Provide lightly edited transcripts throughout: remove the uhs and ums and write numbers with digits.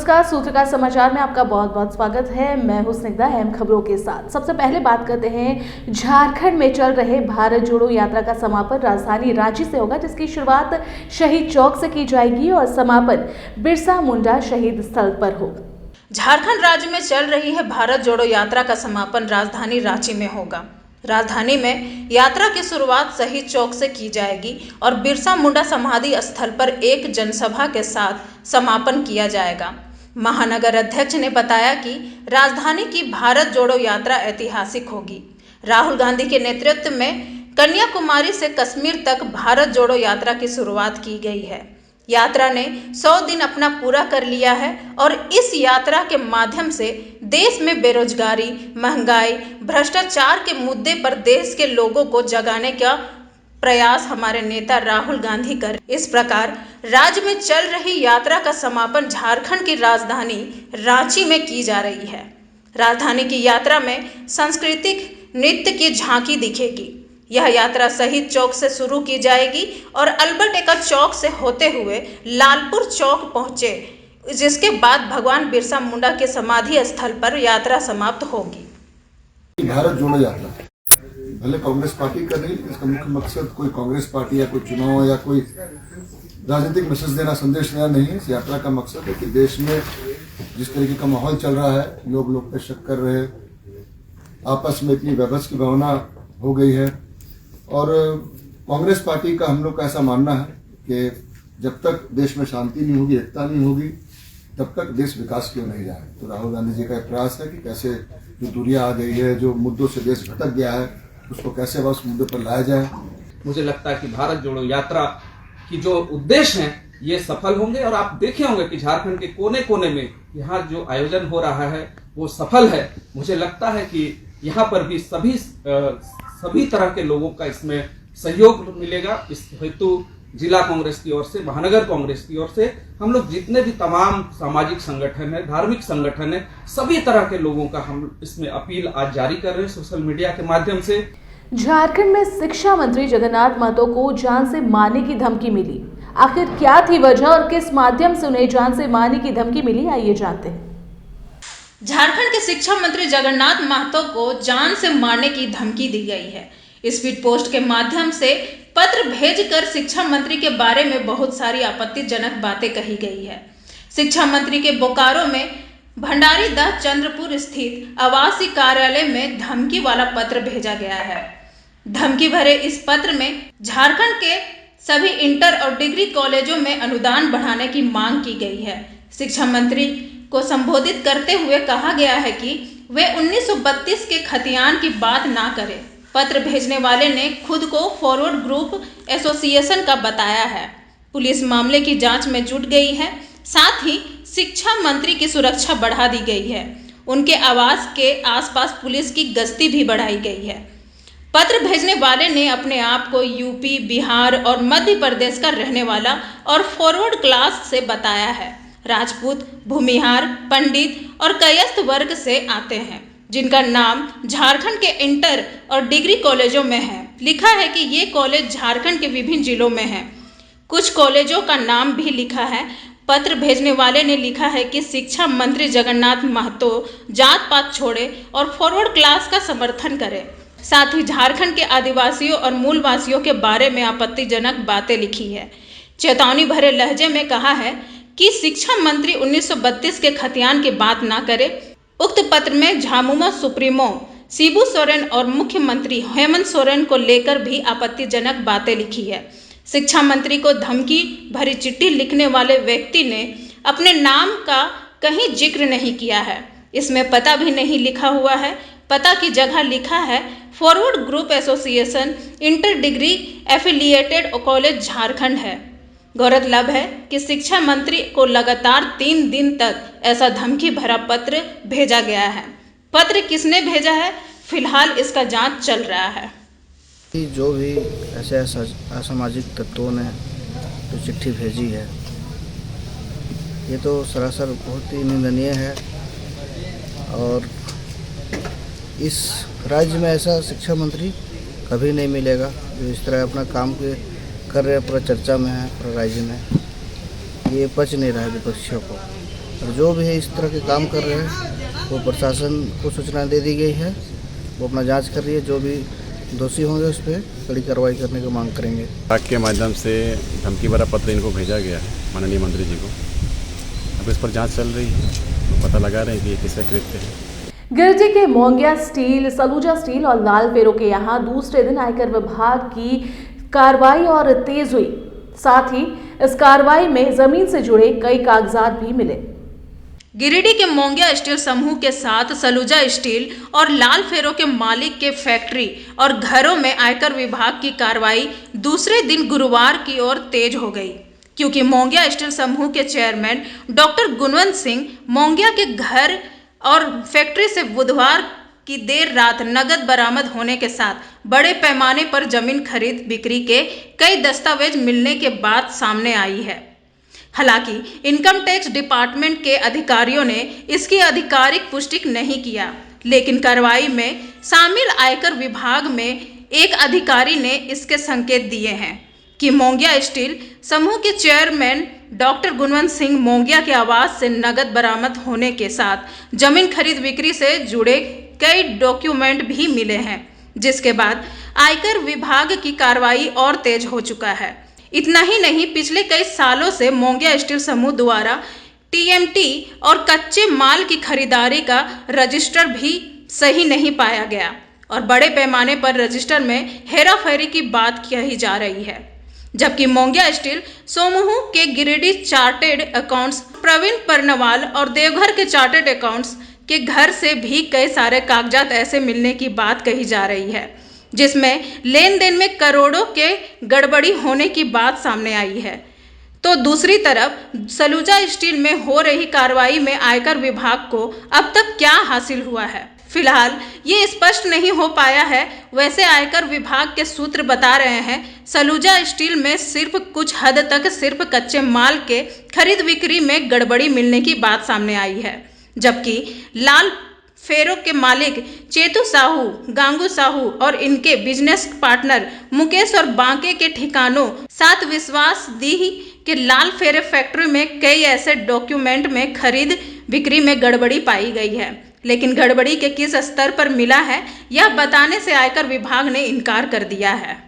नमस्कार, सूत्रकार समाचार में आपका बहुत बहुत स्वागत है। मैं हूं स्निग्धा, अहम खबरों के साथ। सबसे पहले बात करते हैं झारखंड में चल रहे भारत जोड़ो यात्रा का समापन राजधानी रांची से होगा, जिसकी शुरुआत शहीद चौक से की जाएगी और समापन बिरसा मुंडा शहीद स्थल पर हो। झारखंड राज्य में चल रही है भारत जोड़ो यात्रा का समापन राजधानी रांची में होगा। राजधानी में यात्रा की शुरुआत शहीद चौक से की जाएगी और बिरसा मुंडा समाधि स्थल पर एक जनसभा के साथ समापन किया जाएगा। महानगर अध्यक्ष ने बताया कि राजधानी की भारत जोड़ो यात्रा ऐतिहासिक होगी। राहुल गांधी के नेतृत्व में कन्याकुमारी से कश्मीर तक भारत जोड़ो यात्रा की शुरुआत की गई है। यात्रा ने 100 दिन अपना पूरा कर लिया है और इस यात्रा के माध्यम से देश में बेरोजगारी, महंगाई, भ्रष्टाचार के मुद्दे पर देश के लोगों को जगाने का प्रयास हमारे नेता राहुल गांधी कर। इस प्रकार राज्य में चल रही यात्रा का समापन झारखंड की राजधानी रांची में की जा रही है। राजधानी की यात्रा में सांस्कृतिक नृत्य की झांकी दिखेगी। यह यात्रा शहीद चौक से शुरू की जाएगी और अल्बर्ट एक्का चौक से होते हुए लालपुर चौक पहुंचे, जिसके बाद भगवान बिरसा मुंडा के समाधि स्थल पर यात्रा समाप्त होगी। भारत जोड़ो यात्रा भले कांग्रेस पार्टी कर रही, इसका मुख्य मकसद कोई कांग्रेस पार्टी या कोई चुनाव या कोई राजनीतिक मैसेज देना, संदेश देना नहीं है। इस यात्रा का मकसद है कि देश में जिस तरीके का माहौल चल रहा है, लोग पे शक कर रहे, आपस में इतनी वैभस की भावना हो गई है और कांग्रेस पार्टी का हम लोग का ऐसा मानना है कि जब तक देश में शांति नहीं होगी, एकता नहीं होगी, तब तक देश विकास क्यों नहीं जाए। तो राहुल गांधी जी का प्रयास है कि कैसे जो दूरियां आ गई है, जो मुद्दों से देश भटक गया है, उसको कैसे उस मुद्दे पर लाया जाए। मुझे लगता है कि भारत जोड़ो यात्रा की जो उद्देश्य हैं ये सफल होंगे और आप देखे होंगे कि झारखंड के कोने कोने में यहाँ जो आयोजन हो रहा है वो सफल है। मुझे लगता है कि यहाँ पर भी सभी तरह के लोगों का इसमें सहयोग मिलेगा। इस हेतु जिला कांग्रेस की ओर से, महानगर कांग्रेस की ओर से हम लोग जितने भी तमाम सामाजिक संगठन है, धार्मिक संगठन है, सभी तरह के लोगों का हम इसमें अपील आज जारी कर रहे हैं सोशल मीडिया के माध्यम से। झारखंड में शिक्षा मंत्री जगन्नाथ महतो को जान से मारने की धमकी मिली। आखिर क्या थी वजह और किस माध्यम से उन्हें जान से मारने की धमकी मिली, आइए जानते हैं। झारखंड के शिक्षा मंत्री जगन्नाथ महतो को जान से मारने की धमकी दी गई है। स्पीड पोस्ट के माध्यम से पत्र भेजकर शिक्षा मंत्री के बारे में बहुत सारी आपत्तिजनक बातें कही गई है। शिक्षा मंत्री के बोकारो में भंडारी दास चंद्रपुर स्थित आवासीय कार्यालय में धमकी वाला पत्र भेजा गया है। धमकी भरे इस पत्र में झारखंड के सभी इंटर और डिग्री कॉलेजों में अनुदान बढ़ाने की मांग की गई है। शिक्षा मंत्री को संबोधित करते हुए कहा गया है कि वे 1932 के खतियान की बात ना करें। पत्र भेजने वाले ने खुद को फॉरवर्ड ग्रुप एसोसिएशन का बताया है। पुलिस मामले की जांच में जुट गई है। साथ ही शिक्षा मंत्री की सुरक्षा बढ़ा दी गई है। उनके आवास के आसपास पुलिस की गश्ती भी बढ़ाई गई है। पत्र भेजने वाले ने अपने आप को यूपी, बिहार और मध्य प्रदेश का रहने वाला और फॉरवर्ड क्लास से बताया है। राजपूत, भूमिहार, पंडित और कायस्थ वर्ग से आते हैं, जिनका नाम झारखंड के इंटर और डिग्री कॉलेजों में है। लिखा है कि ये कॉलेज झारखंड के विभिन्न जिलों में हैं। कुछ कॉलेजों का नाम भी लिखा है। पत्र भेजने वाले ने लिखा है कि शिक्षा मंत्री जगन्नाथ महतो जात पात छोड़े और फॉरवर्ड क्लास का समर्थन करें। साथ ही झारखंड के आदिवासियों और मूलवासियों के बारे में आपत्तिजनक बातें लिखी है। चेतावनी भरे लहजे में कहा है कि शिक्षा मंत्री 1932 के खतियान की बात ना करे। उक्त पत्र में झामुमो सुप्रीमो शिबू सोरेन और मुख्यमंत्री हेमंत सोरेन को लेकर भी आपत्तिजनक बातें लिखी है। शिक्षा मंत्री को धमकी भरी चिट्ठी लिखने वाले व्यक्ति ने अपने नाम का कहीं जिक्र नहीं किया है। इसमें पता भी नहीं लिखा हुआ है। पता की जगह लिखा है forward group association, inter degree affiliated college Jharkhand है। गौरतलब है कि शिक्षा मंत्री को लगातार 3 दिन तक ऐसा धमकी भरा पत्र भेजा गया है। पत्र किसने भेजा है, फिलहाल इसका जांच चल रहा है। जो भी ऐसे असामाजिक तत्वों ने जो चिट्ठी भेजी है, ये तो सरासर बहुत ही निंदनीय है और इस राज्य में ऐसा शिक्षा मंत्री कभी नहीं मिलेगा जो इस तरह अपना काम कर रहे हैं, पूरा चर्चा में है पूरा राज्य में। ये पच नहीं रहा है विपक्षियों को। और जो भी है इस तरह के काम कर रहे हैं वो प्रशासन को सूचना दे दी गई है, वो अपना जांच कर रही है। जो भी दोषी होंगे उस पर कड़ी कार्रवाई करने की मांग करेंगे। डाक के माध्यम से धमकी भरा पत्र इनको भेजा गया है माननीय मंत्री जी को। अब इस पर जांच चल रही है, तो पता लगा रहे हैं कि ये किसका कृत्य है। गिरिडीह के मोंगिया स्टील, सलूजा स्टील और लाल फेरो के यहाँ दूसरे दिन आयकर विभाग की कार्रवाई और तेज हुई। साथ ही इस कार्रवाई में जमीन से जुड़े कई कागजात भी मिले। गिरिडीह के मोंगिया स्टील समूह के साथ सलूजा स्टील और लाल फेरो के मालिक के फैक्ट्री और घरों में आयकर विभाग की कार्रवाई दूसरे दिन गुरुवार की ओर तेज हो गई, क्योंकि मोंगिया स्टील समूह के चेयरमैन डॉक्टर गुणवंत सिंह मोंगिया के घर और फैक्ट्री से बुधवार की देर रात नगद बरामद होने के साथ बड़े पैमाने पर जमीन खरीद बिक्री के कई दस्तावेज मिलने के बाद सामने आई है। हालांकि इनकम टैक्स डिपार्टमेंट के अधिकारियों ने इसकी आधिकारिक पुष्टि नहीं किया, लेकिन कार्रवाई में शामिल आयकर विभाग में एक अधिकारी ने इसके संकेत दिए हैं कि मोंगिया स्टील समूह के चेयरमैन डॉक्टर गुणवंत सिंह मोंगिया के आवास से नगद बरामद होने के साथ जमीन खरीद बिक्री से जुड़े कई डॉक्यूमेंट भी मिले हैं, जिसके बाद आयकर विभाग की कार्रवाई और तेज हो चुका है। इतना ही नहीं, पिछले कई सालों से मोंगिया स्टील समूह द्वारा टीएमटी और कच्चे माल की खरीदारी का रजिस्टर भी सही नहीं पाया गया और बड़े पैमाने पर रजिस्टर में हेराफेरी की बात कही जा रही है। जबकि मोंगिया स्टील समूह के गिरिडीह चार्टेड अकाउंट्स प्रवीण परनवाल और देवघर के चार्टेड अकाउंट्स के घर से भी कई सारे कागजात ऐसे मिलने की बात कही जा रही है, जिसमें लेन देन में करोड़ों के गड़बड़ी होने की बात सामने आई है। तो दूसरी तरफ सलूजा स्टील में हो रही कार्रवाई में आयकर विभाग को अब तक क्या हासिल हुआ है, फिलहाल ये स्पष्ट नहीं हो पाया है। वैसे आयकर विभाग के सूत्र बता रहे हैं सलूजा स्टील में सिर्फ कुछ हद तक सिर्फ कच्चे माल के खरीद बिक्री में गड़बड़ी मिलने की बात सामने आई है, जबकि लाल फेरो के मालिक चेतू साहू, गांगू साहू और इनके बिजनेस पार्टनर मुकेश और बांके के ठिकानों साथ विश्वास दी कि लाल फेरे फैक्ट्री में कई ऐसे डॉक्यूमेंट में खरीद बिक्री में गड़बड़ी पाई गई है, लेकिन गड़बड़ी के किस स्तर पर मिला है यह बताने से आयकर विभाग ने इनकार कर दिया है।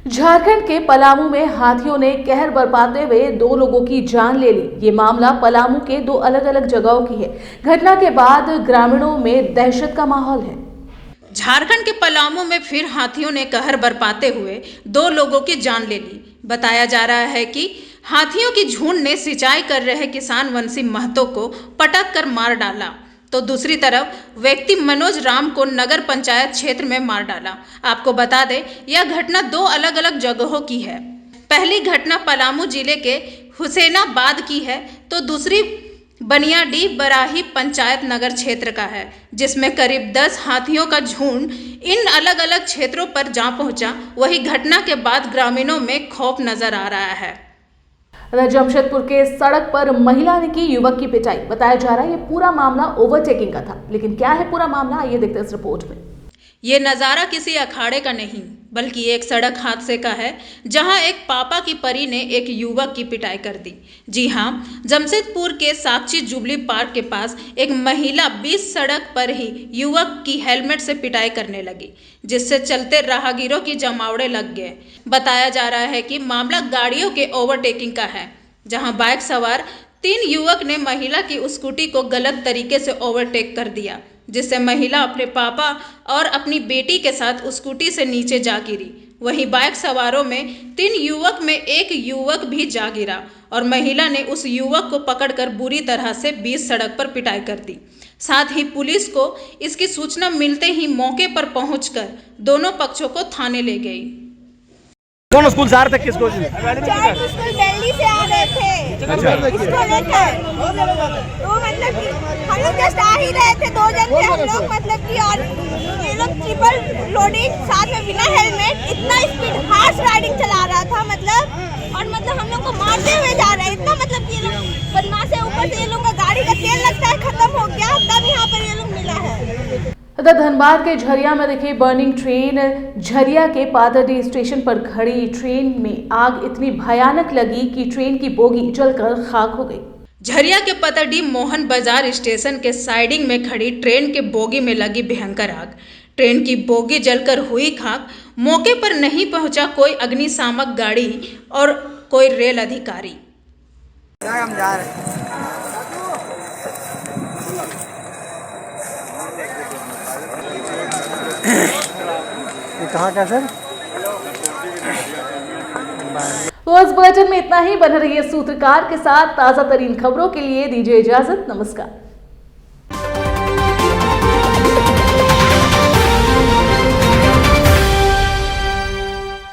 झारखंड के पलामू में हाथियों ने कहर बरपाते हुए 2 लोगों की जान ले ली। ये मामला पलामू के 2 अलग अलग जगहों की है। घटना के बाद ग्रामीणों में दहशत का माहौल है। झारखंड के पलामू में फिर हाथियों ने कहर बरपाते हुए 2 लोगों की जान ले ली। बताया जा रहा है कि हाथियों की झुंड ने सिंचाई कर रहे किसान वंशी महतो को पटक कर मार डाला, तो दूसरी तरफ व्यक्ति मनोज राम को नगर पंचायत क्षेत्र में मार डाला। आपको बता दें यह घटना 2 अलग अलग जगहों की है। पहली घटना पलामू जिले के हुसैनाबाद की है, तो दूसरी बनियाडीह बराही पंचायत नगर क्षेत्र का है, जिसमें करीब 10 हाथियों का झुंड इन अलग अलग क्षेत्रों पर जा पहुंचा। वही घटना के बाद ग्रामीणों में खौफ नजर आ रहा है। जमशेदपुर के सड़क पर महिला ने की युवक की पिटाई। बताया जा रहा है ये पूरा मामला ओवरटेकिंग का था, लेकिन क्या है पूरा मामला आइए देखते हैं इस रिपोर्ट में। ये नज़ारा किसी अखाड़े का नहीं बल्कि एक सड़क हादसे का है, जहां एक पापा की परी ने एक युवक की पिटाई कर दी। जी हां, जमशेदपुर के साक्षी जुबली पार्क के पास एक महिला 20 सड़क पर ही युवक की हेलमेट से पिटाई करने लगी, जिससे चलते राहगीरों की जमावड़े लग गए। बताया जा रहा है कि मामला गाड़ियों के ओवरटेकिंग का है, जहां बाइक सवार 3 युवक ने महिला की स्कूटी को गलत तरीके से ओवरटेक कर दिया, जिससे महिला अपने पापा और अपनी बेटी के साथ स्कूटी से नीचे जा गिरी। वहीं बाइक सवारों में 3 युवक में एक युवक भी जा गिरा और महिला ने उस युवक को पकड़कर बुरी तरह से 20 सड़क पर पिटाई कर दी। साथ ही पुलिस को इसकी सूचना मिलते ही मौके पर पहुंचकर दोनों पक्षों को थाने ले गई। कौन स्कूल जा रहे थे? किसको? चार स्कूल दिल्ली से आ रहे थे। अच्छा। इसको लेकर तो मतलब कि हम लोग जस्ट आ ही रहे थे, 2 जन थे हम लोग, मतलब कि और ये लोग ट्रिपल लोडिंग साथ में बिना हेलमेट इतना स्पीड हार्श राइडिंग चला रहा था, मतलब हम लोग को मारते हुए जा रहे हैं। इतना मतलब कि ये लोग बदमाश है, ऊपर से ये लोग का गाड़ी का तेल लगता है खत्म हो गया, तब यहाँ पर ये लोग मिला है। धनबाद के झरिया में दिखी बर्निंग ट्रेन। झरिया के पादरडी स्टेशन पर खड़ी ट्रेन में आग इतनी भयानक लगी कि ट्रेन की बोगी जलकर खाक हो गई। झरिया के पतडी मोहन बाजार स्टेशन के साइडिंग में खड़ी ट्रेन के बोगी में लगी भयंकर आग। ट्रेन की बोगी जलकर हुई खाक। मौके पर नहीं पहुंचा कोई अग्निशामक गाड़ी और कोई रेल अधिकारी। हम जा रहे हैं। ये कहाँ का सर? तो इस बुलेटिन में इतना ही। बने रहिए सूत्रकार के साथ। ताजा तरीन खबरों के लिए दीजिए इजाजत। नमस्कार।